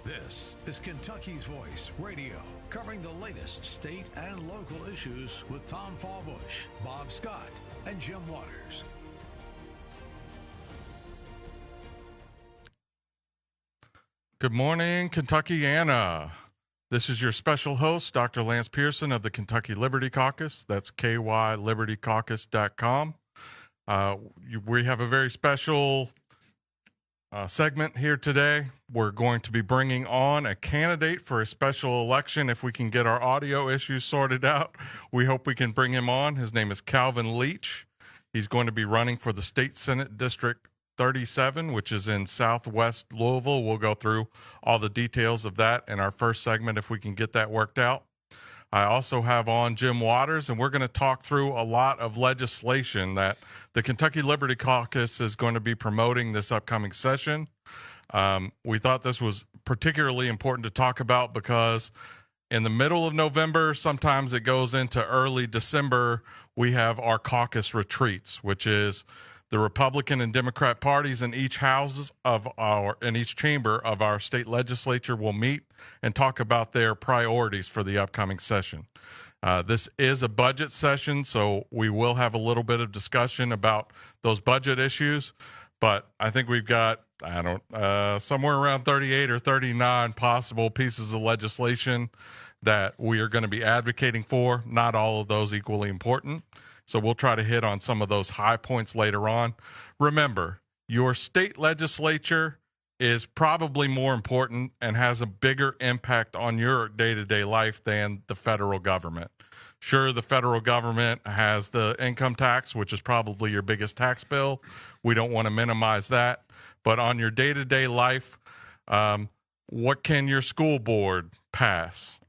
This is Kentucky's Voice Radio, covering the latest state and local issues with Tom Fallbush, Bob Scott, and Jim Waters. Good morning, Kentuckiana. This is your special host, Dr. Lance Pearson of the Kentucky Liberty Caucus. That's kylibertycaucus.com. We have a very special segment here today. We're going to be bringing on a candidate for a special election. If we can get our audio issues sorted out, we hope we can bring him on. His name is Calvin Leach. He's going to be running for the State Senate District 37, which is in southwest Louisville. We'll go through all the details of that in our first segment if we can get that worked out. I also have on Jim Waters, and we're going to talk through a lot of legislation that the Kentucky Liberty Caucus is going to be promoting this upcoming session. We thought this was particularly important to talk about because in the middle of November, sometimes it goes into early December, we have our caucus retreats, which is the Republican and Democrat parties in each each chamber of our state legislature will meet and talk about their priorities for the upcoming session. This is a budget session, so we will have a little bit of discussion about those budget issues, but I think we've got, somewhere around 38 or 39 possible pieces of legislation that we are going to be advocating for, not all of those equally important. So we'll try to hit on some of those high points later on. Remember, your state legislature is probably more important and has a bigger impact on your day-to-day life than the federal government. Sure, the federal government has the income tax, which is probably your biggest tax bill. We don't want to minimize that. But on your day-to-day life, what can your school board pass?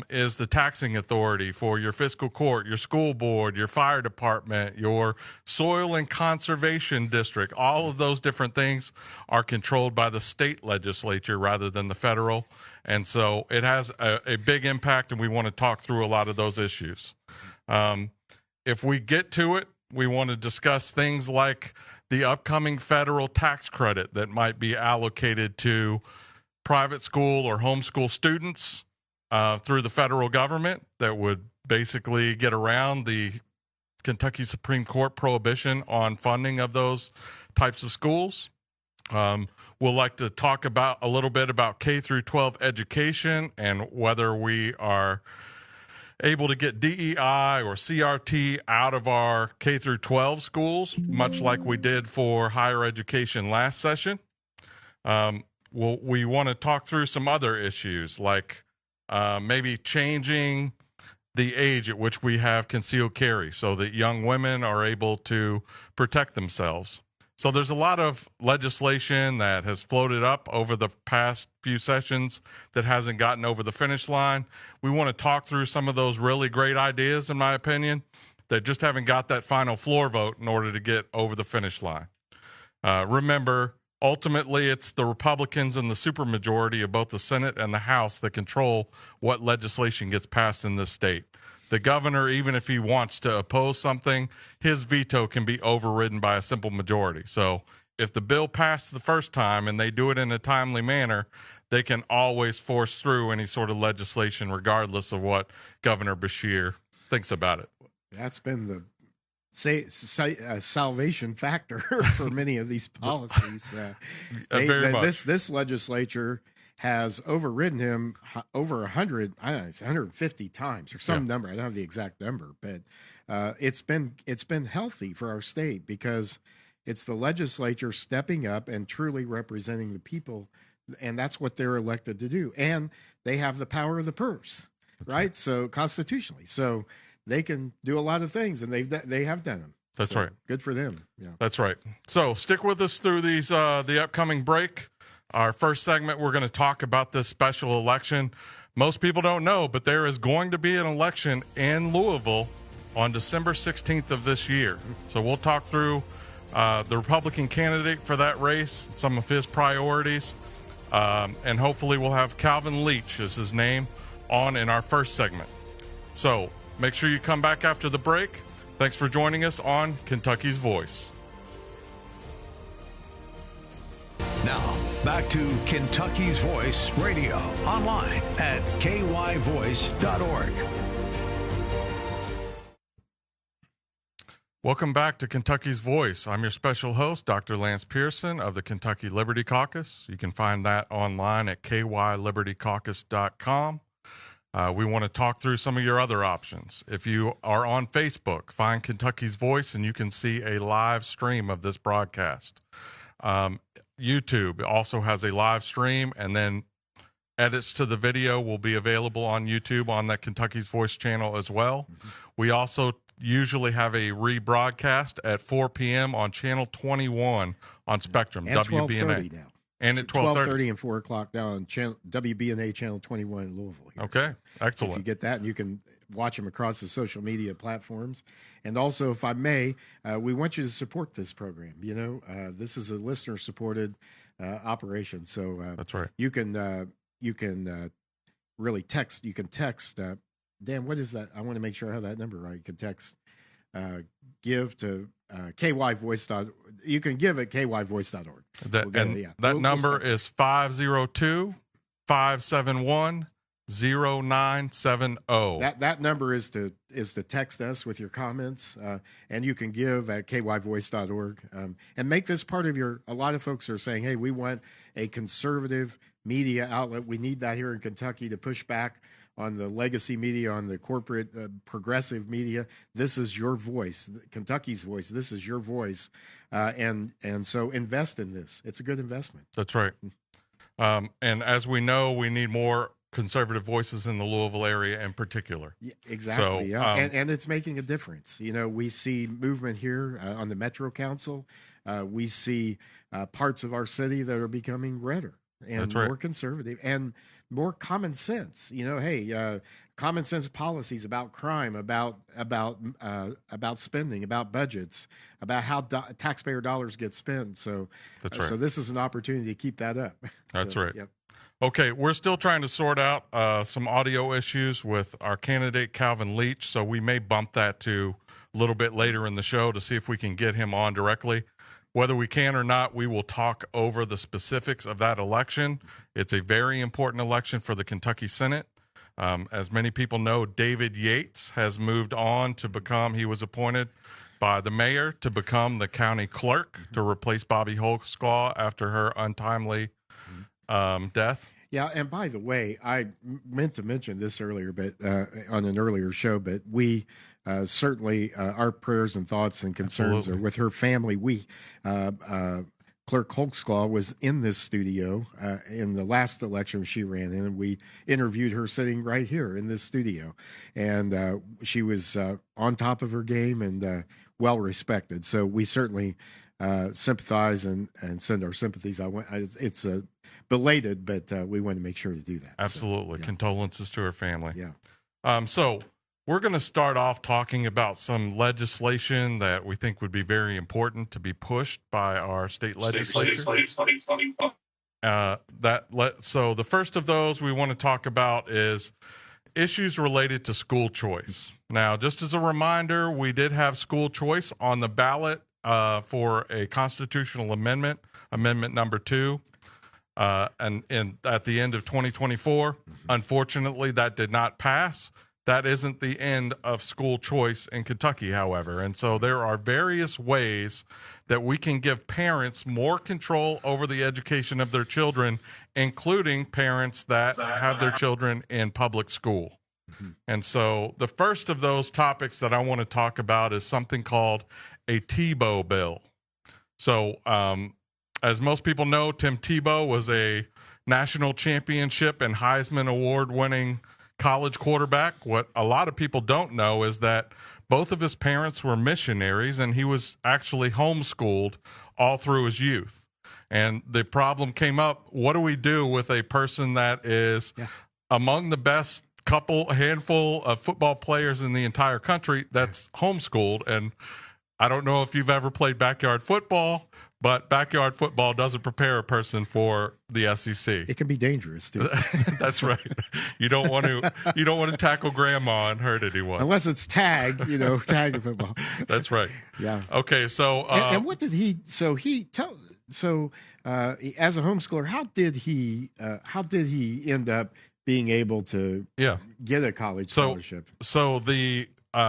Is the taxing authority for your fiscal court, your school board, your fire department, your soil and conservation district. All of those different things are controlled by the state legislature rather than the federal. And so it has a big impact, and we want to talk through a lot of those issues. If we get to it, we want to discuss things like the upcoming federal tax credit that might be allocated to private school or homeschool students through the federal government that would basically get around the Kentucky Supreme Court prohibition on funding of those types of schools. We'll like to talk about a little bit about K through 12 education and whether we are able to get DEI or CRT out of our K through 12 schools, much like we did for higher education last session. We want to talk through some other issues like maybe changing the age at which we have concealed carry so that young women are able to protect themselves. So there's a lot of legislation that has floated up over the past few sessions that hasn't gotten over the finish line. We want to talk through some of those really great ideas, in my opinion, that just haven't got that final floor vote in order to get over the finish line. Remember, ultimately, it's the Republicans and the supermajority of both the Senate and the House that control what legislation gets passed in this state. The governor, even if he wants to oppose something, his veto can be overridden by a simple majority. So if the bill passed the first time and they do it in a timely manner, they can always force through any sort of legislation regardless of what Governor Beshear thinks about it. That's been the salvation factor for many of these policies. This legislature has overridden him over 150 times or some number. I don't have the exact number, but it's been healthy for our state because it's the legislature stepping up and truly representing the people, and that's what they're elected to do. And they have the power of the purse, right? So constitutionally, so they can do a lot of things, and they have done them. That's right. Good for them. Yeah, that's right. So stick with us through these the upcoming break. Our first segment, we're going to talk about this special election. Most people don't know, but there is going to be an election in Louisville on December 16th of this year. So we'll talk through the Republican candidate for that race, some of his priorities, and hopefully we'll have Calvin Leach, is his name, on in our first segment. So make sure you come back after the break. Thanks for joining us on Kentucky's Voice. Now, Back to Kentucky's Voice Radio, online at kyvoice.org. Welcome back to Kentucky's Voice. I'm your special host, Dr. Lance Pearson of the Kentucky Liberty Caucus. You can find that online at kylibertycaucus.com. We want to talk through some of your other options. If you are on Facebook, find Kentucky's Voice and you can see a live stream of this broadcast. YouTube also has a live stream, and then edits to the video will be available on YouTube on that Kentucky's Voice channel as well. We also usually have a rebroadcast at 4 p.m. on Channel 21 on Spectrum, and WBNA. Now. And at 12:30 and 4 o'clock now on WBNA Channel 21 in Louisville. Here. Okay, so excellent. If you get that, and you can watch them across the social media platforms. And also, if I may, we want you to support this program. You know, this is a listener-supported operation. So that's right. You can really text. You can text. Dan, what is that? I want to make sure I have that number right. You can text give to kyvoice. You can give at kyvoice.org. That number is 502-571-0970. That number is to text us with your comments, and you can give at kyvoice.org, and make this part of your. A lot of folks are saying, "Hey, we want a conservative media outlet. We need that here in Kentucky to push back on the legacy media, on the corporate progressive media. This is your voice, Kentucky's voice. This is your voice, and so invest in this. It's a good investment." That's right. And as we know, we need more conservative voices in the Louisville area in particular. Yeah, exactly. So, and it's making a difference. You know, we see movement here on the Metro Council. We see parts of our city that are becoming redder and more conservative and more common sense. You know, hey, common sense policies about crime, about spending, about budgets, about how taxpayer dollars get spent. So that's right. So this is an opportunity to keep that up. That's right. Yep. Okay, we're still trying to sort out some audio issues with our candidate, Calvin Leach, so we may bump that to a little bit later in the show to see if we can get him on directly. Whether we can or not, we will talk over the specifics of that election. It's a very important election for the Kentucky Senate. As many people know, David Yates has moved on to become, he was appointed by the mayor to become the county clerk to replace Bobby Holsclaw after her untimely death. Yeah, and by the way, I meant to mention this earlier, but on an earlier show, but we certainly our prayers and thoughts and concerns are with her family. We Clerk Holsclaw was in this studio in the last election she ran in, and we interviewed her sitting right here in this studio, and she was on top of her game and well respected. So we certainly sympathize and send our sympathies. It's belated, but we want to make sure to do that. Absolutely. So, yeah. Condolences to her family. Yeah. So we're going to start off talking about some legislation that we think would be very important to be pushed by our state legislature. So the first of those we want to talk about is issues related to school choice. Now, just as a reminder, we did have school choice on the ballot for a constitutional amendment, Amendment Number 2. And at the end of 2024, unfortunately, that did not pass. That isn't the end of school choice in Kentucky, however. And so there are various ways that we can give parents more control over the education of their children, including parents that have their children in public school. And so the first of those topics that I want to talk about is something called a Tebow bill. So, as most people know, Tim Tebow was a national championship and Heisman Award-winning college quarterback. What a lot of people don't know is that both of his parents were missionaries, and he was actually homeschooled all through his youth. And the problem came up, what do we do with a person that is among the best handful of football players in the entire country that's homeschooled? And I don't know if you've ever played backyard football, but backyard football doesn't prepare a person for the SEC. It can be dangerous, too. That's right. You don't want to tackle grandma and hurt anyone unless it's tag football. That's right. Yeah. Okay. So and what did he? So he as a homeschooler, how did he end up being able to get a college scholarship? So the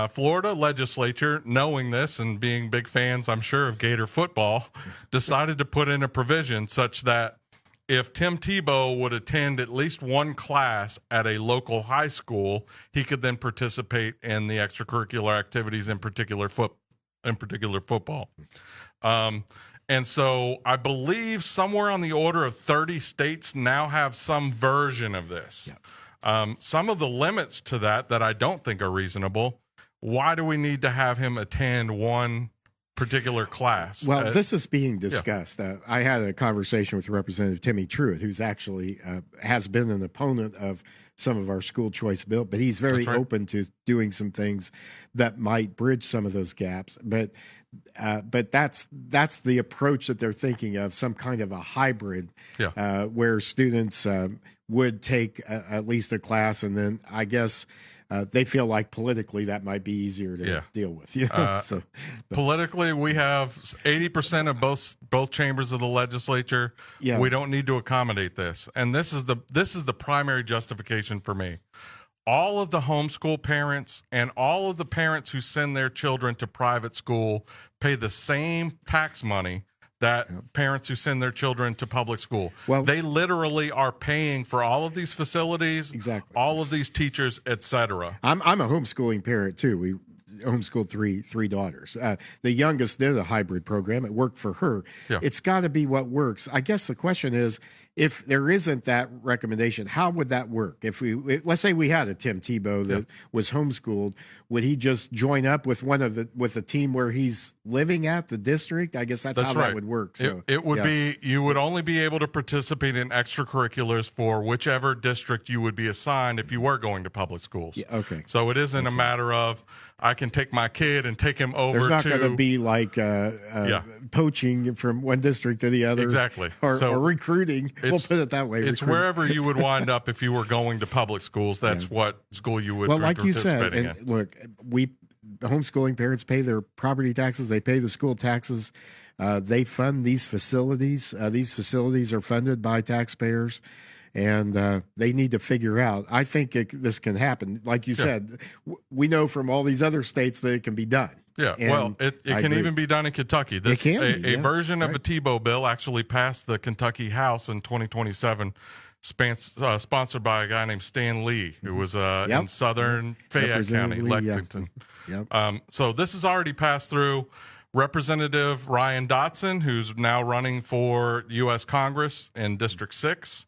Florida legislature, knowing this and being big fans, I'm sure, of Gator football, decided to put in a provision such that if Tim Tebow would attend at least one class at a local high school, he could then participate in the extracurricular activities, in particular football. And so I believe somewhere on the order of 30 states now have some version of this. Yep. Some of the limits to that I don't think are reasonable. Why do we need to have him attend one particular class? Well, this is being discussed. I had a conversation with Representative Timmy Truitt, who's actually has been an opponent of some of our school choice bill, but he's very open to doing some things that might bridge some of those gaps. But that's the approach that they're thinking of, some kind of a hybrid where students would take at least a class, and then I guess they feel like politically that might be easier to deal with. Politically, we have 80% of both chambers of the legislature. Yeah. We don't need to accommodate this, and this is the primary justification for me. All of the homeschool parents and all of the parents who send their children to private school pay the same tax money that parents who send their children to public school. Well, they literally are paying for all of these facilities, all of these teachers, etc. I'm a homeschooling parent too. We homeschooled three daughters. The youngest did a hybrid program. It worked for her. Yeah. It's got to be what works. I guess the question is, if there isn't that recommendation, how would that work? Let's say we had a Tim Tebow that was homeschooled, would he just join up with with a team where he's living at the district? I guess that's how that would work. So it would be, you would only be able to participate in extracurriculars for whichever district you would be assigned if you were going to public schools. Yeah, okay. So it isn't a matter of I can take my kid and take him over. There's not going to be like poaching from one district to the other. Exactly. Or recruiting. We'll put it that way. It's wherever you would wind up if you were going to public schools. That's what school you would be participating in. Look, homeschooling parents pay their property taxes. They pay the school taxes. They fund these facilities. These facilities are funded by taxpayers. And they need to figure out. I think this can happen. Like you said, we know from all these other states that it can be done. Yeah, and it can even be done in Kentucky. A version of a Tebow bill actually passed the Kentucky House in 2027, sponsored by a guy named Stan Lee, who was in southern Fayette County, Lexington. So this has already passed through. Representative Ryan Dotson, who's now running for U.S. Congress in District 6,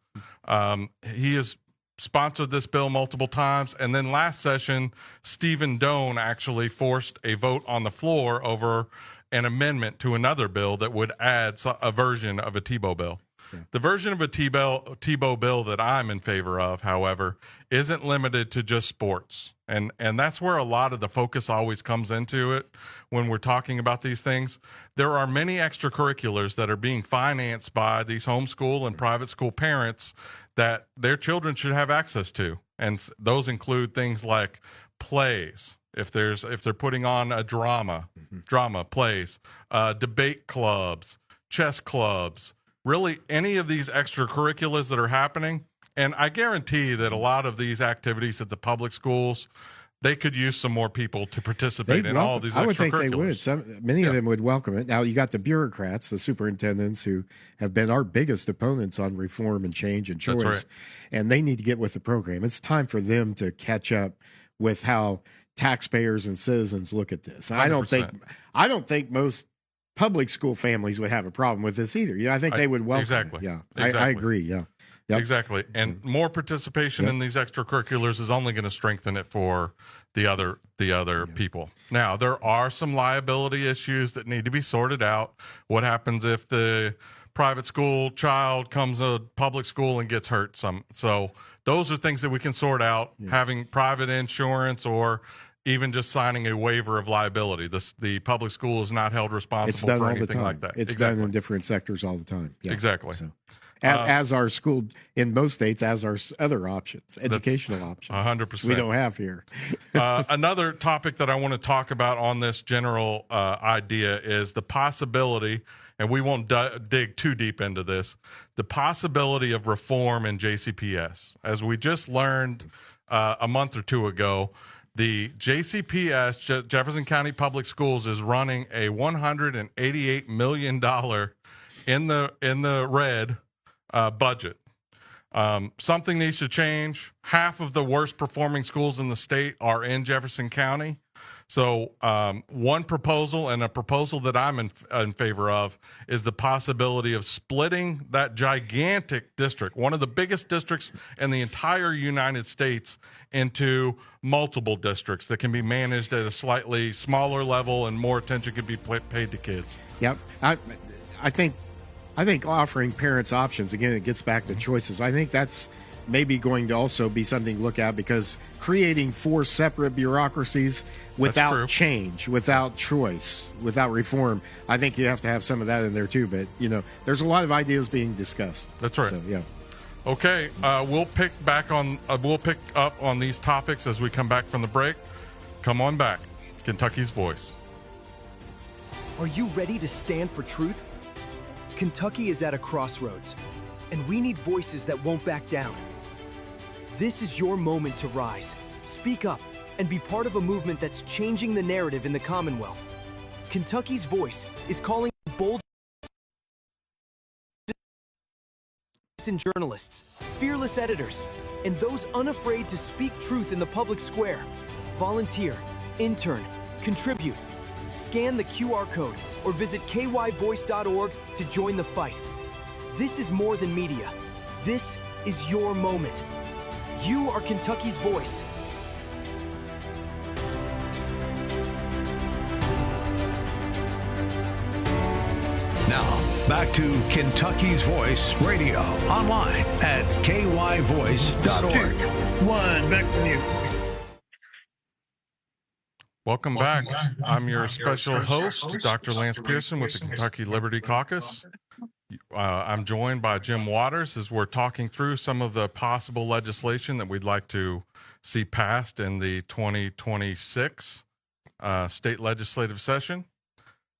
he has sponsored this bill multiple times. And then last session, Stephen Doan actually forced a vote on the floor over an amendment to another bill that would add a version of a Tebow bill. Yeah. The version of a Tebow bill that I'm in favor of, however, isn't limited to just sports. And that's where a lot of the focus always comes into it when we're talking about these things. There are many extracurriculars that are being financed by these homeschool and private school parents that their children should have access to. And those include things like plays, if they're putting on a drama plays, debate clubs, chess clubs, really any of these extracurriculars that are happening. And I guarantee that a lot of these activities at the public schools, they could use some more people to participate in all of these extracurriculars. I would think they would. Many of them would welcome it. Now, you got the bureaucrats, the superintendents, who have been our biggest opponents on reform and change and choice. That's right. And they need to get with the program. It's time for them to catch up with how taxpayers and citizens look at this. 100%. I don't think most public school families would have a problem with this either. I think they would welcome it. Yeah, exactly. I agree. Yeah. Yep. Exactly. And more participation in these extracurriculars is only going to strengthen it for the other people. Now, there are some liability issues that need to be sorted out. What happens if the private school child comes to public school and gets hurt? So those are things that we can sort out, having private insurance or even just signing a waiver of liability. The public school is not held responsible for anything like that. It's done in different sectors all the time. Yeah. Exactly. So. As our school in most states, as our other options, educational options. 100%. We don't have here. Another topic that I want to talk about on this general idea is the possibility, and we won't dig too deep into this, the possibility of reform in JCPS. As we just learned a month or two ago, the JCPS, Jefferson County Public Schools, is running a $188 million in the red budget. Something needs to change. Half of the worst performing schools in the state are in Jefferson County. So one proposal, and a proposal that I'm in favor of, is the possibility of splitting that gigantic district, one of the biggest districts in the entire United States, into multiple districts that can be managed at a slightly smaller level and more attention can be paid to kids. Yep. I think offering parents options, again, it gets back to choices. I think that's maybe going to also be something to look at, because creating 4 separate bureaucracies without change, without choice, without reform, I think you have to have some of that in there too. But, there's a lot of ideas being discussed. That's right. So, yeah. Okay, we'll pick up on these topics as we come back from the break. Come on back. Kentucky's Voice. Are you ready to stand for truth? Kentucky is at a crossroads, and we need voices that won't back down. This is your moment to rise, speak up, and be part of a movement that's changing the narrative in the Commonwealth. Kentucky's Voice is calling bold journalists, fearless editors, and those unafraid to speak truth in the public square. Volunteer, intern, contribute. Scan the QR code or visit kyvoice.org to join the fight. This is more than media. This is your moment. You are Kentucky's voice. Now, back to Kentucky's Voice Radio, online at kyvoice.org. One, back to you. Welcome back. I'm your special host, Dr. Lance Pearson with the Kentucky Liberty Caucus. I'm joined by Jim Waters as we're talking through some of the possible legislation that we'd like to see passed in the 2026 state legislative session.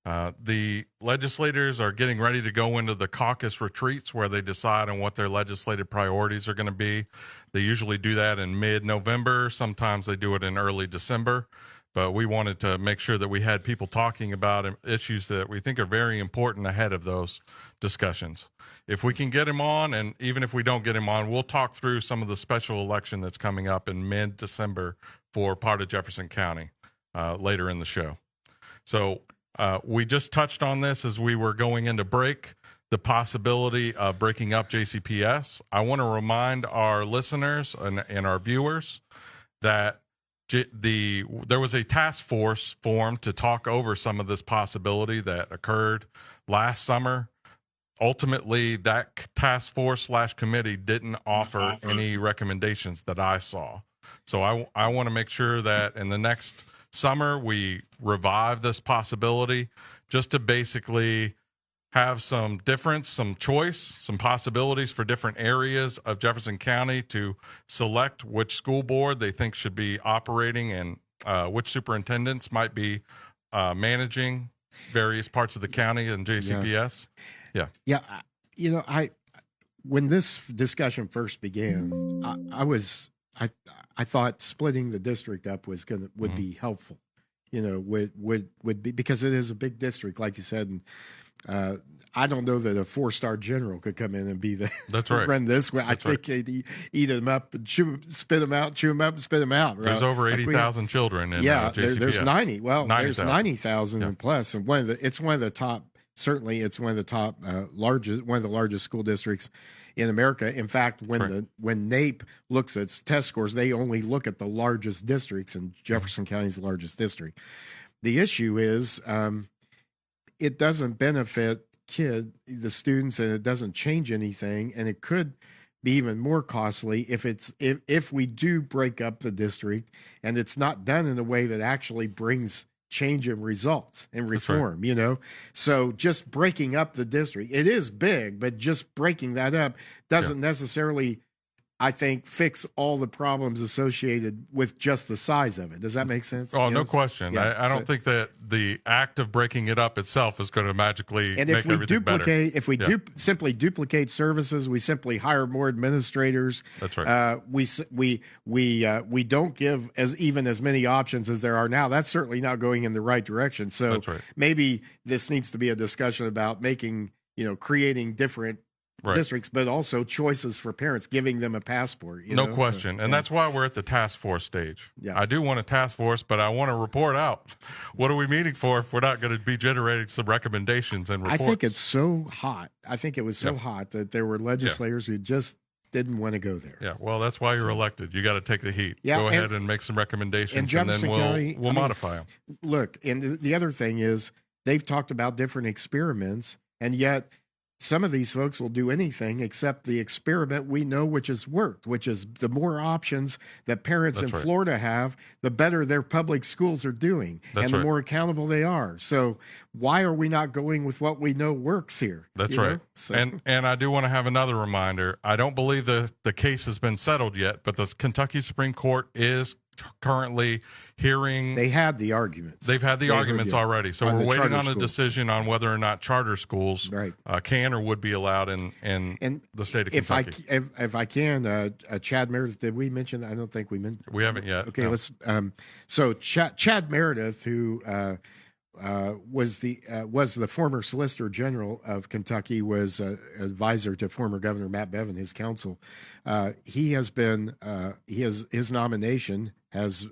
The legislators are getting ready to go into the caucus retreats where they decide on what their legislative priorities are going to be. They usually do that in mid-November. Sometimes they do it in early December. But we wanted to make sure that we had people talking about issues that we think are very important ahead of those discussions. If we can get him on, and even if we don't get him on, we'll talk through some of the special election that's coming up in mid-December for part of Jefferson County later in the show. So we just touched on this as we were going into break, the possibility of breaking up JCPS. I want to remind our listeners and our viewers that there was a task force formed to talk over some of this possibility that occurred last summer. Ultimately, that task force / committee didn't offer any recommendations that I saw. So I want to make sure that in the next summer we revive this possibility, just to basically have some difference, some choice, some possibilities for different areas of Jefferson County to select which school board they think should be operating and which superintendents might be managing various parts of the county and JCPS. Yeah. When this discussion first began, I thought splitting the district up would be helpful. Would be, because it is a big district, like you said, and I don't know that a 4-star general could come in and be the That's right. run this way. I think they'd eat them up and spit them out, chew them up and spit them out. Right? There's over 80,000 children in JCPS. There's 90. Well, 90, there's 90,000 and plus, and it's one of the top. Certainly, it's one of the top largest school districts in America. In fact, when NAEP looks at test scores, they only look at the largest districts, and Jefferson County is the largest district. The issue is it doesn't benefit the students, and it doesn't change anything, and it could be even more costly if we do break up the district and it's not done in a way that actually brings change in results and reform. Right. So just breaking up the district, it is big, but just breaking that up doesn't necessarily I think, fix all the problems associated with just the size of it. Does that make sense? Oh, no question. Yeah, I don't think that the act of breaking it up itself is going to magically make everything better. If we simply duplicate services, we simply hire more administrators. That's right. We don't give as many options as there are now. That's certainly not going in the right direction. So that's right. Maybe this needs to be a discussion about creating different districts, but also choices for parents, giving them a passport. No question. And that's why we're at the task force stage. Yeah. I do want a task force, but I want to report out. What are we meeting for if we're not going to be generating some recommendations and reports? I think it's so hot. I think it was so hot that there were legislators who just didn't want to go there. Yeah, well, that's why you're elected. You got to take the heat. Yeah, go ahead and make some recommendations, and then we'll modify them. Look, and the other thing is they've talked about different experiments, and yet some of these folks will do anything except the experiment we know which has worked, which is the more options that parents in Florida have, the better their public schools are doing, and the more accountable they are. So why are we not going with what we know works here? That's right. So. And I do want to have another reminder. I don't believe the case has been settled yet, but the Kentucky Supreme Court is currently hearing. They had the arguments. They've had the arguments already. So we're waiting on a decision on whether or not charter schools can or would be allowed in the state of Kentucky. If I can, Chad Meredith, did we mention that? I don't think we mentioned. We haven't yet. Okay, no. Let's. So Chad Meredith, who was the former Solicitor General of Kentucky, was advisor to former Governor Matt Bevin, his counsel. His nomination has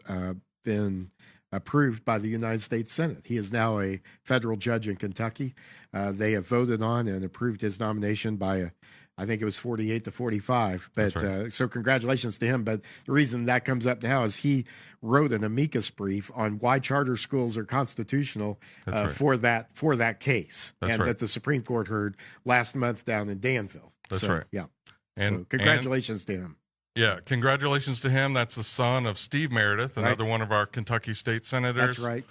been approved by the United States Senate. He is now a federal judge in Kentucky. They have voted on and approved his nomination by I think it was 48 to 45. But so congratulations to him. But the reason that comes up now is he wrote an amicus brief on why charter schools are constitutional for that case, that the Supreme Court heard last month down in Danville. That's right. Yeah. And so congratulations to him. Yeah, congratulations to him. That's the son of Steve Meredith, another one of our Kentucky state senators. That's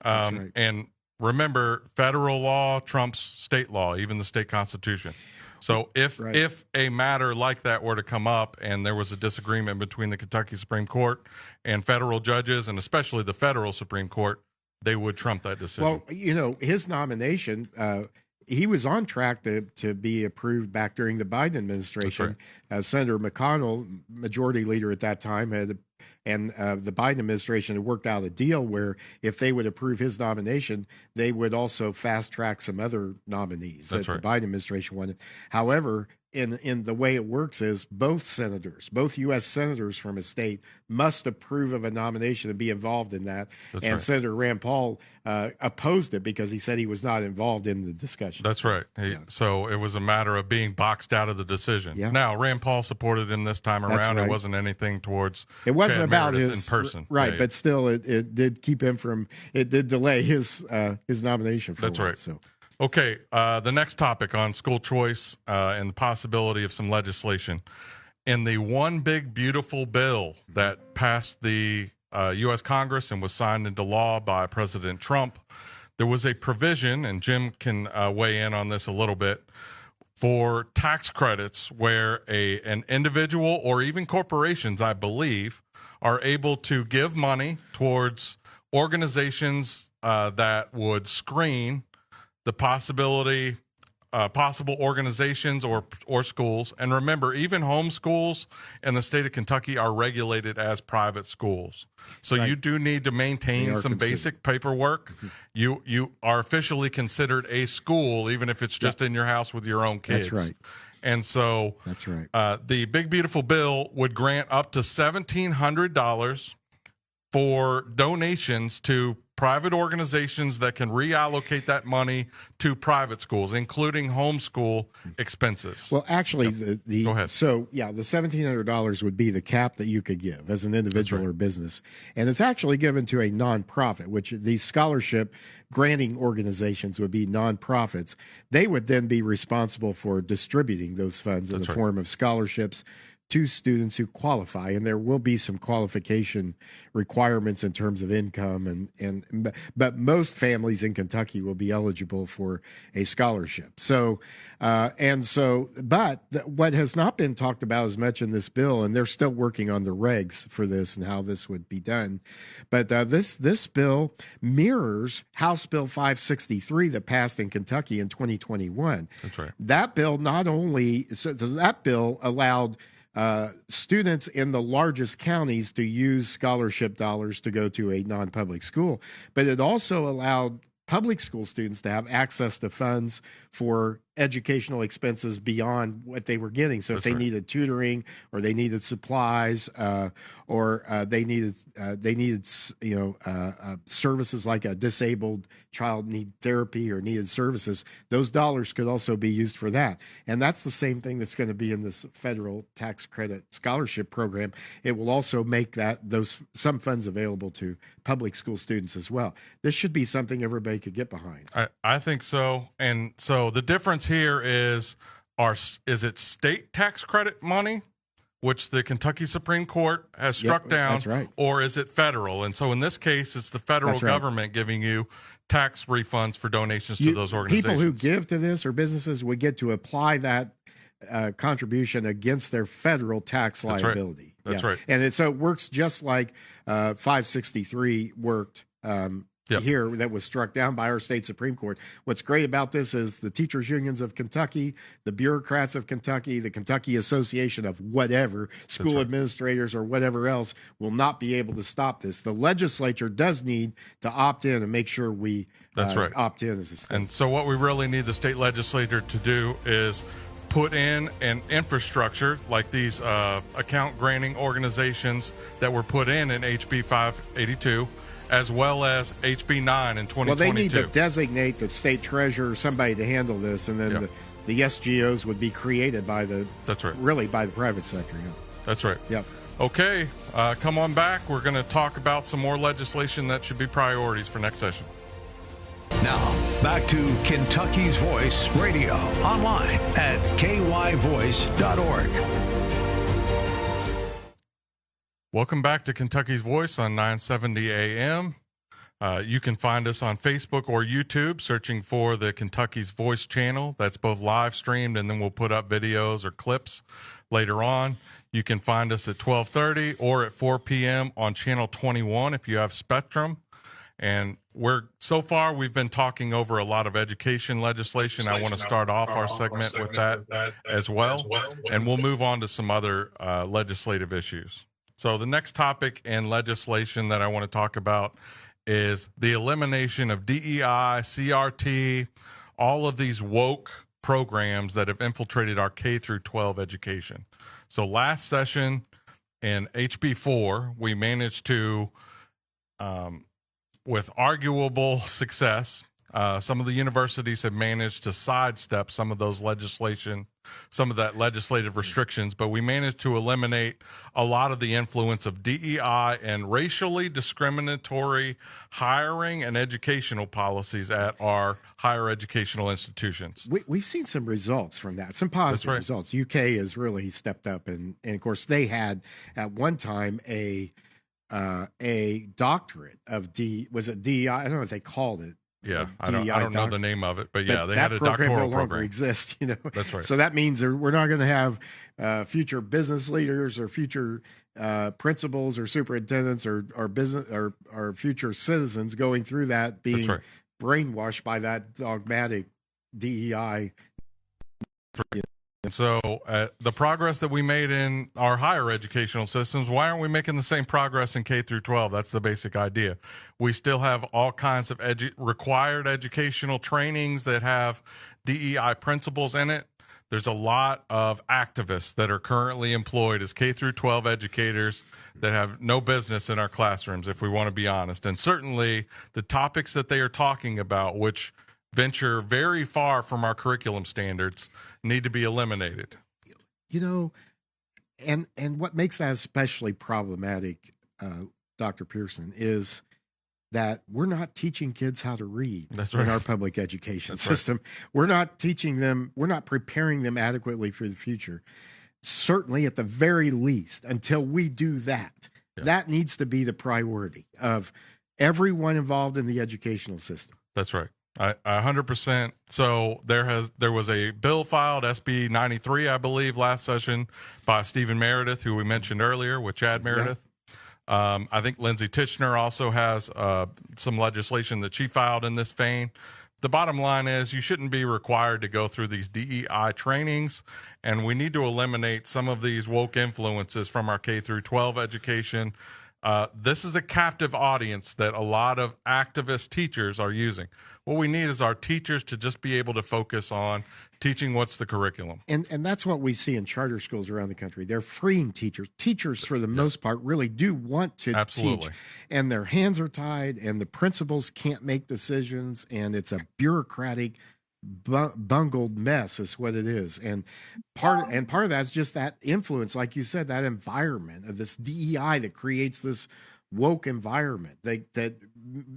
right. And remember, federal law trumps state law, even the state constitution. So if a matter like that were to come up and there was a disagreement between the Kentucky Supreme Court and federal judges, and especially the federal Supreme Court, they would trump that decision. Well, his nomination, he was on track to be approved back during the Biden administration. Senator McConnell, majority leader at that time, the Biden administration had worked out a deal where if they would approve his nomination, they would also fast track some other nominees that the Biden administration wanted. However, in the way it works is both U.S. senators from a state must approve of a nomination and be involved in that. Senator Rand Paul opposed it because he said he was not involved in the discussion. That's right. So it was a matter of being boxed out of the decision. Yeah. Now, Rand Paul supported him this time around. It wasn't anything towards it wasn't Chad about Meredith his in person. Right, but still it did keep him from – it did delay his nomination for a while. So. Okay, the next topic on school choice and the possibility of some legislation. In the one big, beautiful bill that passed the U.S. Congress and was signed into law by President Trump, there was a provision, and Jim can weigh in on this a little bit, for tax credits where an individual or even corporations, I believe, are able to give money towards organizations that would screen the possible organizations or schools. And remember, even homeschools in the state of Kentucky are regulated as private schools. So you do need to maintain some basic paperwork. You are officially considered a school, even if it's just in your house with your own kids. That's right. And so the big, beautiful bill would grant up to $1,700 for donations to private organizations that can reallocate that money to private schools, including homeschool expenses. Well, actually, go ahead. So, the $1,700 would be the cap that you could give as an individual or business. And it's actually given to a nonprofit, which these scholarship granting organizations would be nonprofits. They would then be responsible for distributing those funds in the form of scholarships to students who qualify, and there will be some qualification requirements in terms of income, but most families in Kentucky will be eligible for a scholarship. So, what has not been talked about as much in this bill, and they're still working on the regs for this and how this would be done, but this bill mirrors House Bill 563 that passed in Kentucky in 2021. That's right. That bill that bill allowed students in the largest counties to use scholarship dollars to go to a non-public school, but it also allowed public school students to have access to funds for educational expenses beyond what they were getting. So if they needed tutoring, or they needed supplies, or they needed services like a disabled child need therapy or needed services, those dollars could also be used for that. And that's the same thing that's going to be in this federal tax credit scholarship program. It will also make some funds available to public school students as well. This should be something everybody could get behind. I think so. And so the difference here is it state tax credit money, which the Kentucky Supreme Court has struck down, that's right, or is it federal? And so in this case, it's the federal government giving you tax refunds for donations to those organizations. People who give to this or businesses would get to apply that contribution against their federal tax liability. That's right. And so it works just like 563 worked here, that was struck down by our state Supreme Court. What's great about this is the teachers unions of Kentucky, the bureaucrats of Kentucky, the Kentucky Association of whatever, school administrators or whatever else will not be able to stop this. The legislature does need to opt in and make sure we opt in as a state. And so what we really need the state legislature to do is put in an infrastructure like these account granting organizations that were put in HB 582, as well as HB 9 in 2022. Well, they need to designate the state treasurer or somebody to handle this, and then the SGOs would be created by the by the private sector. Yeah. That's right. Yep. Okay, come on back. We're going to talk about some more legislation that should be priorities for next session. Now, back to Kentucky's Voice Radio, online at kyvoice.org. Welcome back to Kentucky's Voice on 970 AM. You can find us on Facebook or YouTube, searching for the Kentucky's Voice channel. That's both live streamed, and then we'll put up videos or clips later on. You can find us at 12:30 or at 4 p.m. on channel 21 if you have Spectrum. And we've been talking over a lot of education legislation. I want to start off our segment with that as well, and we'll move on to some other legislative issues. So the next topic in legislation that I want to talk about is the elimination of DEI, CRT, all of these woke programs that have infiltrated our K through 12 education. So last session in HB 4, we managed to, with arguable success, some of the universities have managed to sidestep some of that legislative restrictions, but we managed to eliminate a lot of the influence of DEI and racially discriminatory hiring and educational policies at our higher educational institutions. We've seen some results from that, some positive results. UK has really stepped up, and of course they had at one time a doctorate of was it DEI? I don't know what they called it. Yeah, I don't know the name of it, but yeah, they had a doctoral no longer exists, That's right. So that means we're not going to have future business leaders or future principals or superintendents or business or future citizens going through that being brainwashed by that dogmatic DEI. And so the progress that we made in our higher educational systems, why aren't we making the same progress in K through 12? That's the basic idea. We still have all kinds of required educational trainings that have DEI principles in it. There's a lot of activists that are currently employed as K through 12 educators that have no business in our classrooms, if we want to be honest. And certainly the topics that they are talking about, which venture very far from our curriculum standards, need to be eliminated. And what makes that especially problematic, Dr. Pearson, is that we're not teaching kids how to read in our public education system. We're not teaching them, we're not preparing them adequately for the future. certainly at the very least, until we do that, that needs to be the priority of everyone involved in the educational system. That's right. 100%. So there was a bill filed, SB 93, I believe, last session by Stephen Meredith, who we mentioned earlier, with Chad Meredith. I think Lindsay Titchener also has some legislation that she filed in this vein. The bottom line is you shouldn't be required to go through these DEI trainings, and we need to eliminate some of these woke influences from our K through 12 education. This is a captive audience that a lot of activist teachers are using. What we need is our teachers to just be able to focus on teaching what's the curriculum. And that's what we see in charter schools around the country. They're freeing teachers. Teachers, for the most part, really do want to teach. And their hands are tied, and the principals can't make decisions, and it's a bureaucratic, bungled mess is what it is. And part of that is just that influence, like you said, that environment of this DEI that creates this woke environment that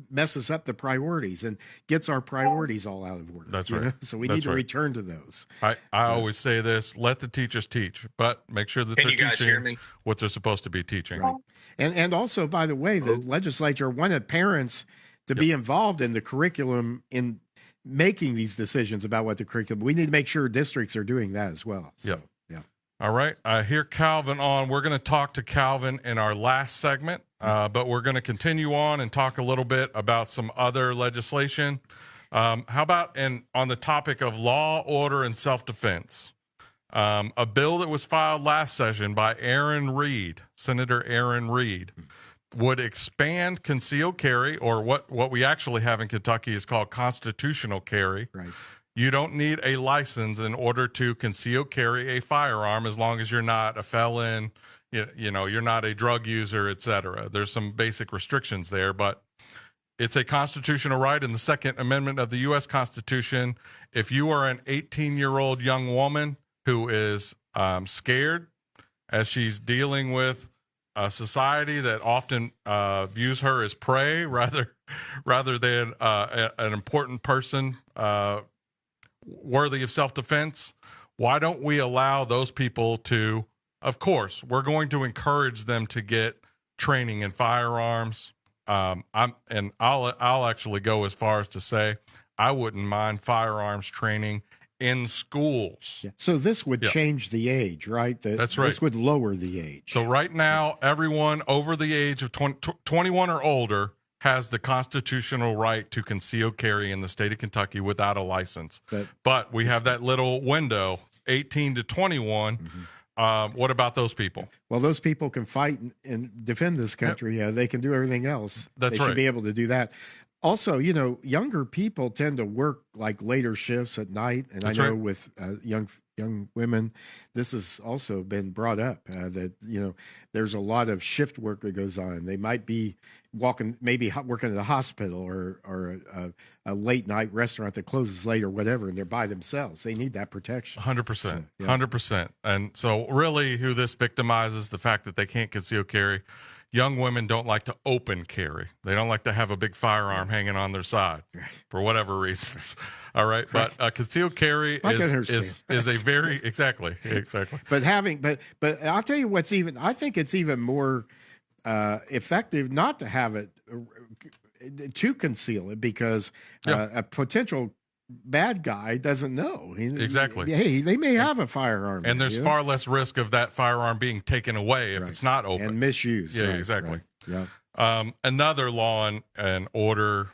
messes up the priorities and gets our priorities all out of order. That's right. So we need to return to those. I always say this: let the teachers teach, but make sure that they're teaching what they're supposed to be teaching. Right. And also, by the way, the legislature wanted parents to be involved in the curriculum in making these decisions about what the curriculum. We need to make sure districts are doing that as well. So, yeah. All right. I hear Calvin on. We're going to talk to Calvin in our last segment, but we're going to continue on and talk a little bit about some other legislation. How about on the topic of law, order, and self-defense? A bill that was filed last session by Senator Aaron Reed, would expand concealed carry, or what we actually have in Kentucky is called constitutional carry. Right. You don't need a license in order to conceal carry a firearm as long as you're not a felon, you know, you're not a drug user, et cetera. There's some basic restrictions there, but it's a constitutional right in the Second Amendment of the U.S. Constitution. If you are an 18-year-old young woman who is scared as she's dealing with a society that often views her as prey rather than an important person worthy of self-defense, why don't we allow those people to, of course, we're going to encourage them to get training in firearms. I'll actually go as far as to say I wouldn't mind firearms training in schools. Yeah. So this would change the age, right? That's right. This would lower the age. So right now, everyone over the age of 21 or older has the constitutional right to conceal carry in the state of Kentucky without a license. But we have that little window, 18 to 21. Mm-hmm. What about those people? Well, those people can fight and defend this country. Yep. They can do everything else. They should be able to do that. Also, you know, younger people tend to work like later shifts at night, and I know with young women, this has also been brought up that, you know, there's a lot of shift work that goes on. They might be working at a hospital or a late night restaurant that closes late or whatever, and they're by themselves. They need that protection. 100%, 100%. And so really who this victimizes, the fact that they can't conceal carry. Young women don't like to open carry. They don't like to have a big firearm hanging on their side for whatever reasons. All right. But concealed carry is a very, exactly. But I'll tell you I think it's even more effective not to have it, to conceal it, because a potential bad guy doesn't know. Exactly. Hey, they may have a firearm. And there's far less risk of that firearm being taken away if it's not open. And misused. Yeah, exactly. Right. Yeah. Another law and order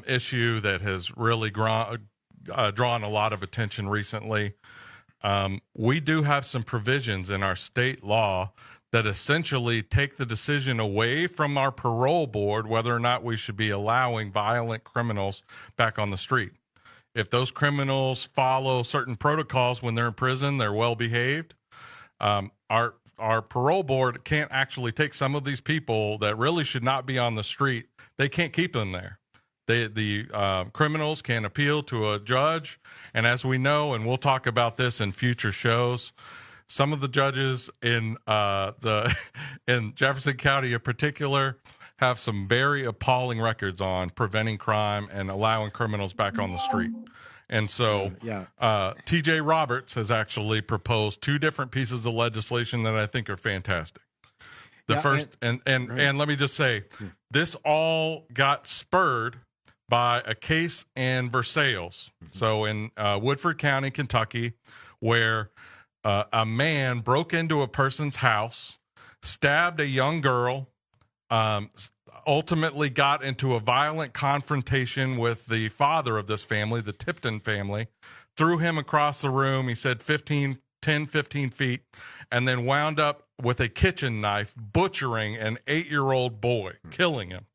issue that has really drawn a lot of attention recently. We do have some provisions in our state law that essentially take the decision away from our parole board whether or not we should be allowing violent criminals back on the street. If those criminals follow certain protocols when they're in prison, they're well behaved. Our parole board can't actually take some of these people that really should not be on the street. They can't keep them there. The criminals can appeal to a judge, and as we know, and we'll talk about this in future shows, some of the judges in Jefferson County in particular have some very appalling records on preventing crime and allowing criminals back on the street. And so T.J. Roberts has actually proposed 2 different pieces of legislation that I think are fantastic. The first, and let me just say, this all got spurred by a case in Versailles. So in Woodford County, Kentucky, where a man broke into a person's house, stabbed a young girl, ultimately got into a violent confrontation with the father of this family, the Tipton family, threw him across the room. He said 10, 15 feet, and then wound up with a kitchen knife, butchering an 8-year-old boy, killing him.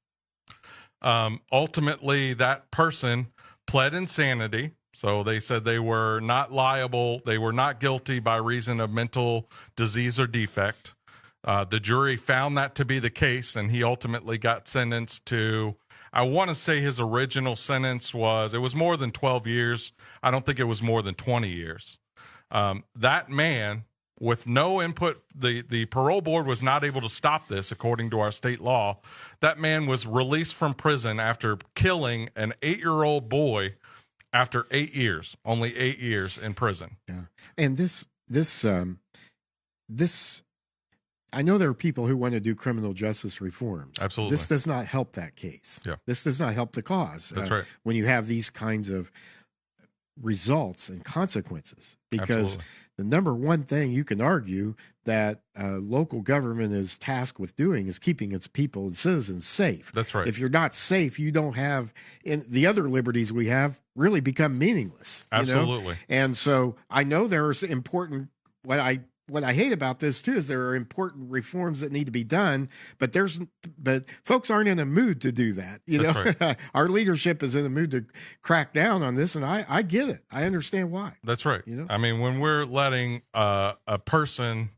Ultimately, that person pled insanity. So they said they were not liable. They were not guilty by reason of mental disease or defect. The jury found that to be the case, and he ultimately got sentenced to, I want to say his original sentence was more than 12 years. I don't think it was more than 20 years. That man, with no input, the parole board was not able to stop this, according to our state law. That man was released from prison after killing an 8-year-old boy after 8 years, only 8 years in prison. Yeah. And this, I know there are people who want to do criminal justice reforms. Absolutely. This does not help that case. Yeah. This does not help the cause. That's right. When you have these kinds of results and consequences, because Absolutely. the number one thing you can argue that local government is tasked with doing is keeping its people and citizens safe. That's right. If you're not safe, you don't have, and the other liberties we have really become meaningless. Absolutely. You know? And so I know there's important, what I hate about this too is there are important reforms that need to be done, but folks aren't in a mood to do that. You know, right. Our leadership is in a mood to crack down on this, and I get it. I understand why. That's right. You know? I mean, when we're letting a person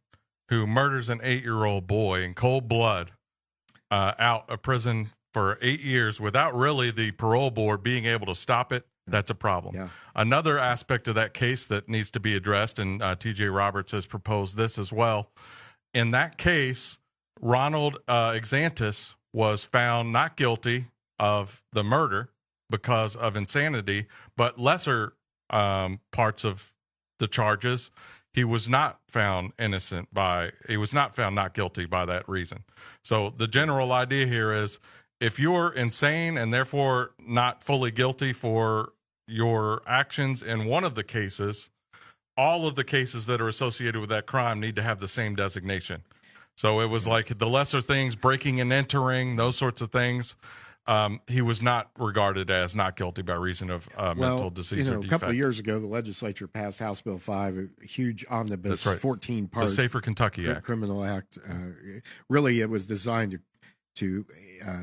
who murders an 8-year-old boy in cold blood out of prison for 8 years without really the parole board being able to stop it, that's a problem. Yeah. Another aspect of that case that needs to be addressed, and T.J. Roberts has proposed this as well. In that case, Ronald Exantis was found not guilty of the murder because of insanity, but lesser parts of the charges, he was not found not guilty by that reason. So the general idea here is, if you're insane and therefore not fully guilty for your actions in one of the cases, all of the cases that are associated with that crime need to have the same designation. So it was like the lesser things, breaking and entering, those sorts of things. He was not regarded as not guilty by reason of mental disease or defect. A couple of years ago, the legislature passed House Bill 5, a huge omnibus, 14-part the Safer Kentucky Act. Criminal Act. Really, it was designed to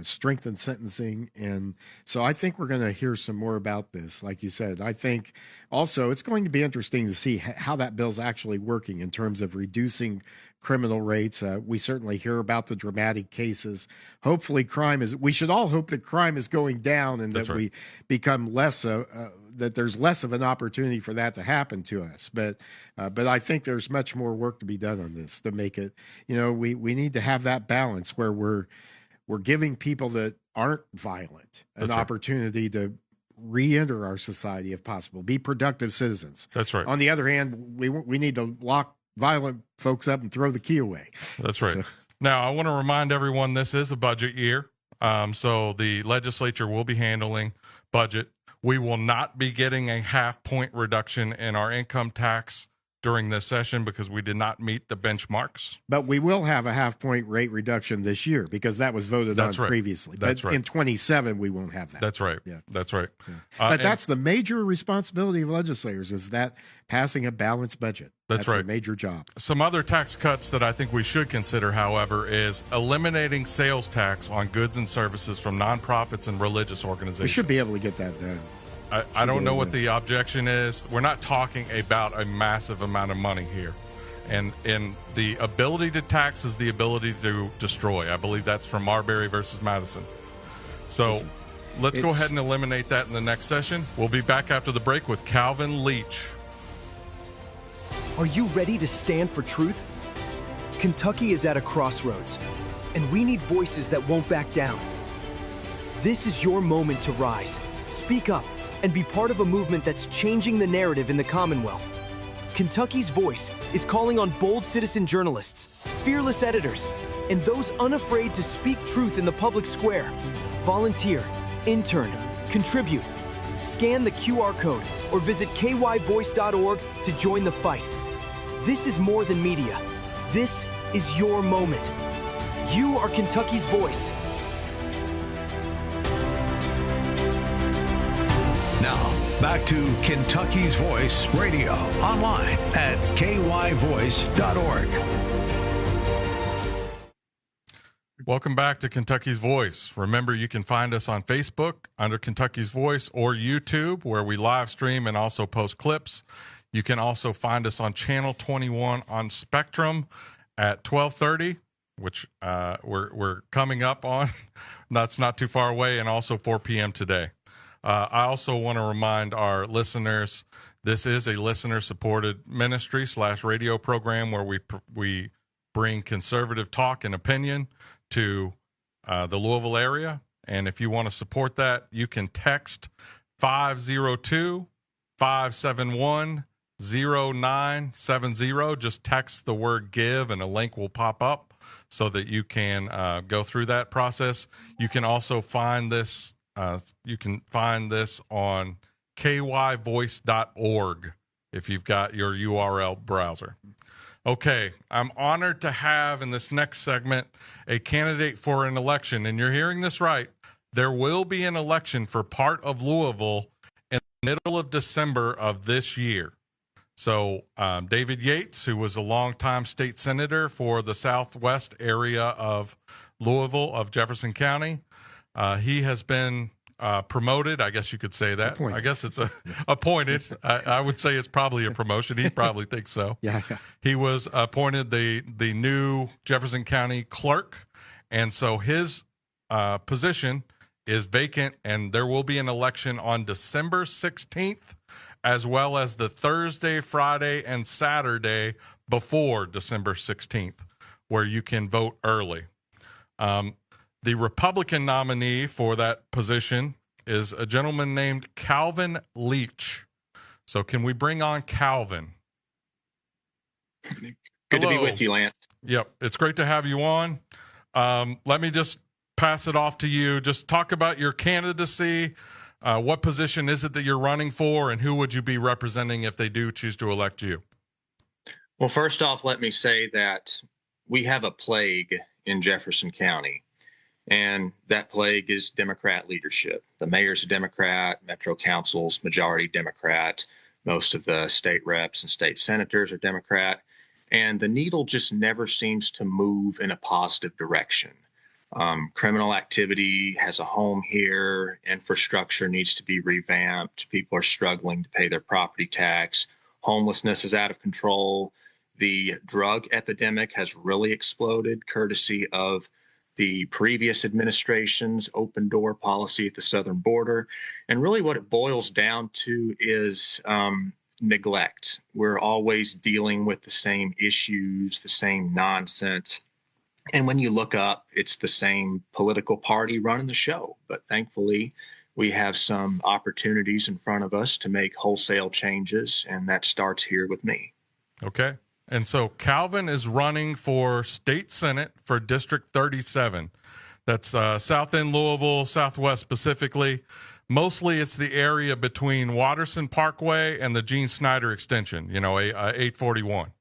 strengthen sentencing. And so I think we're going to hear some more about this. Like you said, I think also it's going to be interesting to see how that bill's actually working in terms of reducing criminal rates. We certainly hear about the dramatic cases. Hopefully we should all hope that crime is going down and that we become less, that there's less of an opportunity for that to happen to us. But I think there's much more work to be done on this to make it, we need to have that balance where we're giving people that aren't violent an opportunity to re-enter our society if possible, be productive citizens. That's right. On the other hand, we need to lock violent folks up and throw the key away. That's right. Now, I want to remind everyone this is a budget year. So the legislature will be handling budget. We will not be getting a 0.5-point reduction in our income tax during this session because we did not meet the benchmarks. But we will have a 0.5-point rate reduction this year because that was voted on previously. But in 27, we won't have that. That's right. Yeah. That's right. So, but that's the major responsibility of legislators, is that passing a balanced budget. That's right. A major job. Some other tax cuts that I think we should consider, however, is eliminating sales tax on goods and services from nonprofits and religious organizations. We should be able to get that done. I don't know what the objection is. We're not talking about a massive amount of money here. And the ability to tax is the ability to destroy. I believe that's from Marbury versus Madison. So let's go ahead and eliminate that in the next session. We'll be back after the break with Calvin Leach. Are you ready to stand for truth? Kentucky is at a crossroads, and we need voices that won't back down. This is your moment to rise, speak up, and be part of a movement that's changing the narrative in the Commonwealth. Kentucky's Voice is calling on bold citizen journalists, fearless editors, and those unafraid to speak truth in the public square. Volunteer, intern, contribute. Scan the QR code or visit kyvoice.org to join the fight. This is more than media. This is your moment. You are Kentucky's voice. Now, back to Kentucky's Voice Radio, online at kyvoice.org. Welcome back to Kentucky's Voice. Remember, you can find us on Facebook under Kentucky's Voice or YouTube, where we live stream and also post clips. You can also find us on Channel 21 on Spectrum at 12:30, which we're coming up on. That's not too far away, and also 4 p.m. today. I also want to remind our listeners, this is a listener-supported ministry/radio program where we bring conservative talk and opinion to the Louisville area. And if you want to support that, you can text 502-571-0970. Just text the word give and a link will pop up so that you can go through that process. You can also find this on kyvoice.org if you've got your URL browser. Okay, I'm honored to have in this next segment a candidate for an election, and you're hearing this right. There will be an election for part of Louisville in the middle of December of this year. So David Yates, who was a longtime state senator for the southwest area of Louisville, of Jefferson County, he has been promoted. I guess you could say that. Appointed. I guess it's appointed. I would say it's probably a promotion. He probably thinks so. Yeah. He was appointed the new Jefferson County clerk, and so his position is vacant, and there will be an election on December 16th, as well as the Thursday, Friday, and Saturday before December 16th, where you can vote early. The Republican nominee for that position is a gentleman named Calvin Leach. So can we bring on Calvin? Good Hello. to be with you, Lance. Yep. It's great to have you on. Let me just pass it off to you. Just talk about your candidacy. What position is it that you're running for, and who would you be representing if they do choose to elect you? Well, first off, let me say that we have a plague in Jefferson County, and that plague is Democrat leadership. The mayor's a Democrat, Metro Council's majority Democrat, most of the state reps and state senators are Democrat, and the needle just never seems to move in a positive direction. Criminal activity has a home here. Infrastructure needs to be revamped. People are struggling to pay their property tax. Homelessness is out of control. The drug epidemic has really exploded, courtesy of the previous administration's open door policy at the southern border. And really what it boils down to is neglect. We're always dealing with the same issues, the same nonsense. And when you look up, it's the same political party running the show. But thankfully, we have some opportunities in front of us to make wholesale changes, and that starts here with me. Okay. And so Calvin is running for state senate for District 37. That's South End Louisville, Southwest specifically. Mostly it's the area between Watterson Parkway and the Gene Snyder extension, 841.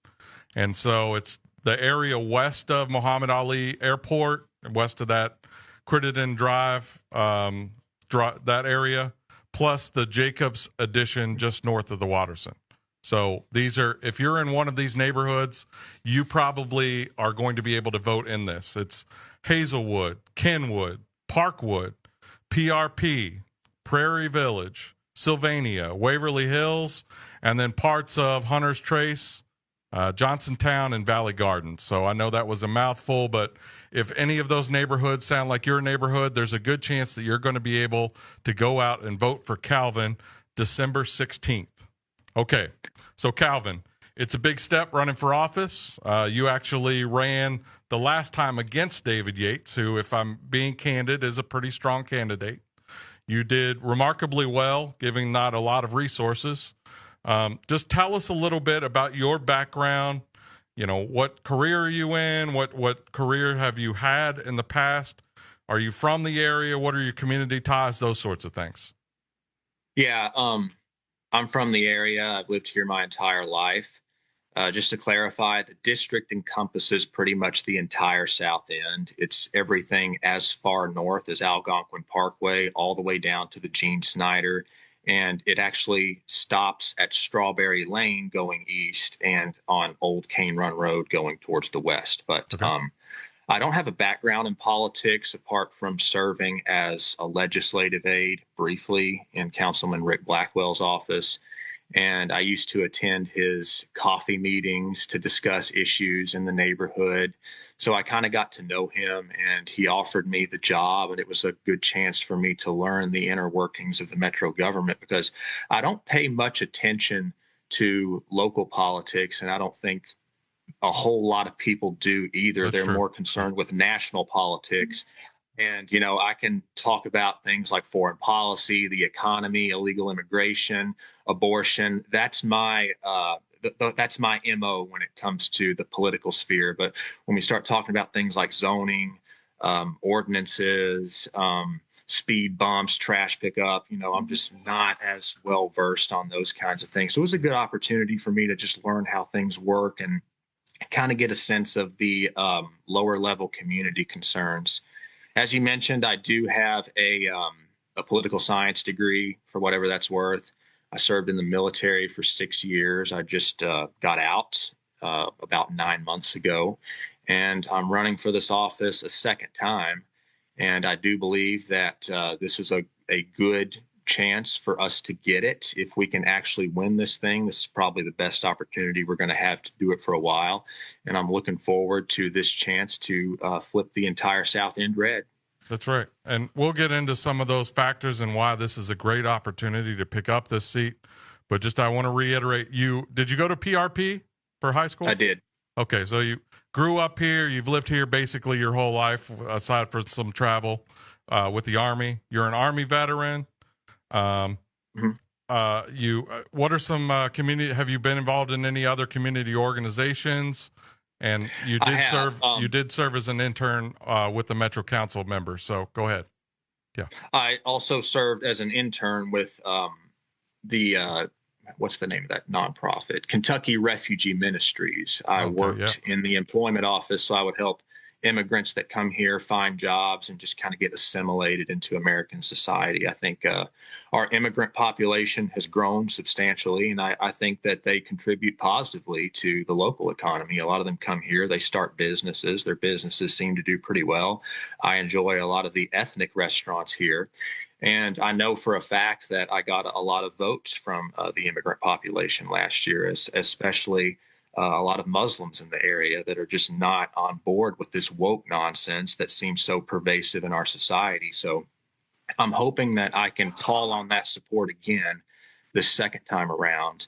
And so it's the area west of Muhammad Ali Airport, west of that Crittenden Drive, that area, plus the Jacobs addition just north of the Watterson. So these are, if you're in one of these neighborhoods, you probably are going to be able to vote in this. It's Hazelwood, Kenwood, Parkwood, PRP, Prairie Village, Sylvania, Waverly Hills, and then parts of Hunter's Trace, Johnsontown, and Valley Gardens. So I know that was a mouthful, but if any of those neighborhoods sound like your neighborhood, there's a good chance that you're going to be able to go out and vote for Calvin December 16th. Okay, so Calvin, it's a big step running for office. You actually ran the last time against David Yates, who, if I'm being candid, is a pretty strong candidate. You did remarkably well, giving not a lot of resources. Just tell us a little bit about your background. You know, what career are you in? What career have you had in the past? Are you from the area? What are your community ties? Those sorts of things. Yeah, I'm from the area. I've lived here my entire life. Just to clarify, the district encompasses pretty much the entire South End. It's everything as far north as Algonquin Parkway, all the way down to the Gene Snyder. And it actually stops at Strawberry Lane going east and on Old Cane Run Road going towards the west. But I don't have a background in politics apart from serving as a legislative aide briefly in Councilman Rick Blackwell's office. And I used to attend his coffee meetings to discuss issues in the neighborhood. So I kind of got to know him, and he offered me the job, and it was a good chance for me to learn the inner workings of the metro government, because I don't pay much attention to local politics, and I don't think a whole lot of people do either. That's They're true. more concerned with national politics. And, you know, I can talk about things like foreign policy, the economy, illegal immigration, abortion. That's my that's my MO when it comes to the political sphere. But when we start talking about things like zoning, ordinances, speed bumps, trash pickup, you know, I'm just not as well versed on those kinds of things. So it was a good opportunity for me to just learn how things work and kind of get a sense of the lower level community concerns. As you mentioned, I do have a political science degree, for whatever that's worth. I served in the military for 6 years. I just got out about 9 months ago, and I'm running for this office a second time. And I do believe that this is a good chance for us to get it. If we can actually win this thing, this is probably the best opportunity we're going to have to do it for a while. And I'm looking forward to this chance to flip the entire South End red. That's right. And we'll get into some of those factors and why this is a great opportunity to pick up this seat. But just I want to reiterate, did you go to PRP for high school? I did. Okay, so you grew up here. You've lived here basically your whole life, aside from some travel with the Army. You're an Army veteran. What are some community? Have you been involved in any other community organizations? And you did serve as an intern with the Metro Council member. So go ahead. Yeah. I also served as an intern with what's the name of that nonprofit? Kentucky Refugee Ministries. I worked in the employment office, so I would help immigrants that come here find jobs and just kind of get assimilated into American society. I think our immigrant population has grown substantially, and I think that they contribute positively to the local economy. A lot of them come here, they start businesses. Their businesses seem to do pretty well. I enjoy a lot of the ethnic restaurants here. And I know for a fact that I got a lot of votes from the immigrant population last year, especially a lot of Muslims in the area that are just not on board with this woke nonsense that seems so pervasive in our society. So I'm hoping that I can call on that support again the second time around.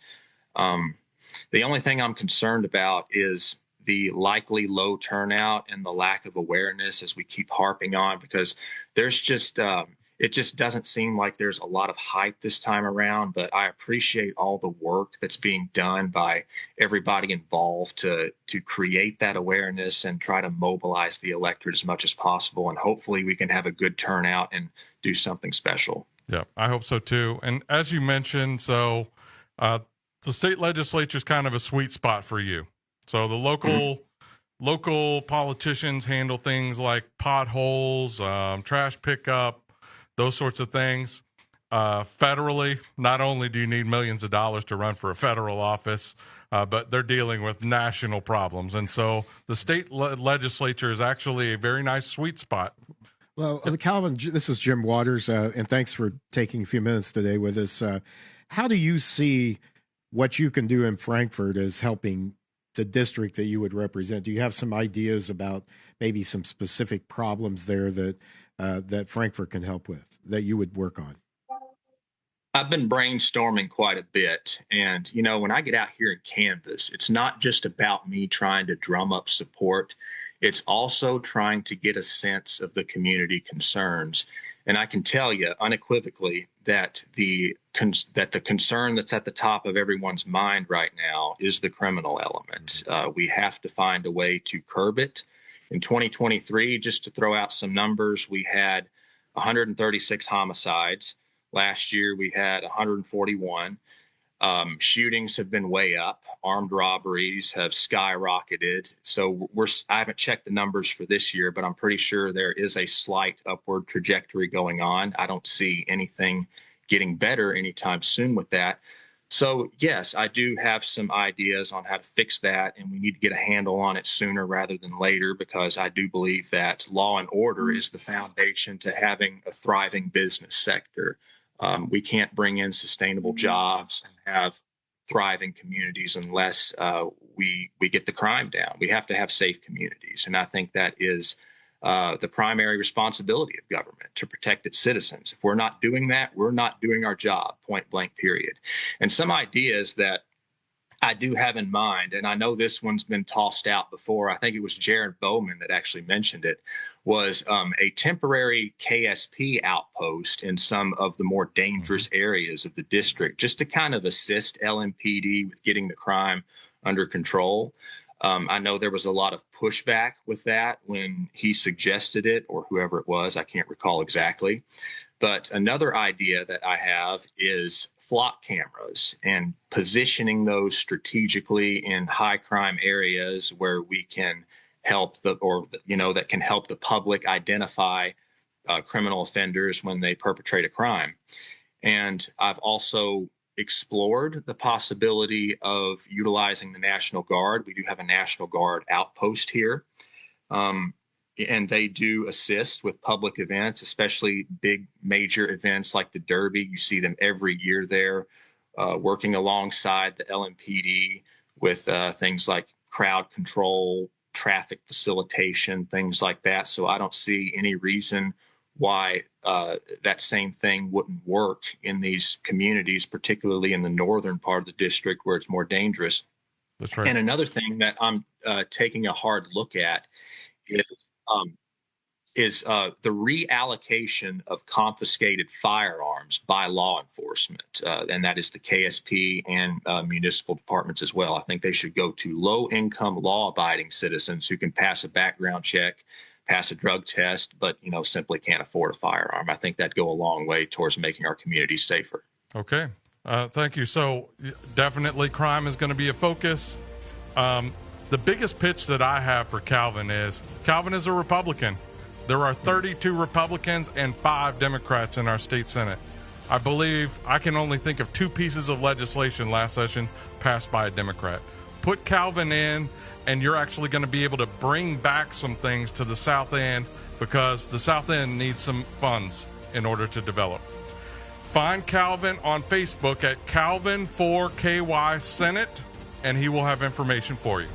The only thing I'm concerned about is the likely low turnout and the lack of awareness, as we keep harping on, because there's just it just doesn't seem like there's a lot of hype this time around. But I appreciate all the work that's being done by everybody involved to create that awareness and try to mobilize the electorate as much as possible. And hopefully we can have a good turnout and do something special. Yeah, I hope so too. And as you mentioned, so the state legislature is kind of a sweet spot for you. So the local politicians handle things like potholes, trash pickup, those sorts of things. Federally, not only do you need millions of dollars to run for a federal office, but they're dealing with national problems. And so the state legislature is actually a very nice sweet spot. Well, Calvin, this is Jim Waters, and thanks for taking a few minutes today with us. How do you see what you can do in Frankfort as helping the district that you would represent? Do you have some ideas about maybe some specific problems there that Frankfort can help with, that you would work on? I've been brainstorming quite a bit. And, you know, when I get out here and canvass, it's not just about me trying to drum up support. It's also trying to get a sense of the community concerns. And I can tell you unequivocally that the concern that's at the top of everyone's mind right now is the criminal element. We have to find a way to curb it. In 2023, just to throw out some numbers, we had 136 homicides. Last year, we had 141. Shootings have been way up. Armed robberies have skyrocketed. So I haven't checked the numbers for this year, but I'm pretty sure there is a slight upward trajectory going on. I don't see anything getting better anytime soon with that. So yes, I do have some ideas on how to fix that, and we need to get a handle on it sooner rather than later, because I do believe that law and order is the foundation to having a thriving business sector. We can't bring in sustainable jobs and have thriving communities unless we get the crime down. We have to have safe communities. And I think that is the primary responsibility of government, to protect its citizens. If we're not doing that, we're not doing our job, point blank, period. And some ideas that I do have in mind, and I know this one's been tossed out before, I think it was Jared Bowman that actually mentioned it, was a temporary KSP outpost in some of the more dangerous areas of the district, just to kind of assist LMPD with getting the crime under control. I know there was a lot of pushback with that when he suggested it, or whoever it was, I can't recall exactly. But another idea that I have is flock cameras and positioning those strategically in high crime areas where we can help that can help the public identify criminal offenders when they perpetrate a crime. And I've also explored the possibility of utilizing the National Guard. We do have a National Guard outpost here. And they do assist with public events, especially big major events like the Derby. You see them every year there, working alongside the LMPD with things like crowd control, traffic facilitation, things like that. So I don't see any reason why that same thing wouldn't work in these communities, particularly in the northern part of the district where it's more dangerous. That's right. And another thing that I'm taking a hard look at is the reallocation of confiscated firearms by law enforcement, and that is the KSP and municipal departments as well. I think they should go to low-income, law-abiding citizens who can pass a background check, pass a drug test, but simply can't afford a firearm. I think that'd go a long way towards making our communities safer. Okay, thank you. So definitely, crime is going to be a focus. The biggest pitch that I have for Calvin is a Republican. There are 32 Republicans and 5 Democrats in our state Senate. I believe I can only think of 2 pieces of legislation last session passed by a Democrat. Put Calvin in, and you're actually going to be able to bring back some things to the South End, because the South End needs some funds in order to develop. Find Calvin on Facebook at Calvin4KY Senate, and he will have information for you.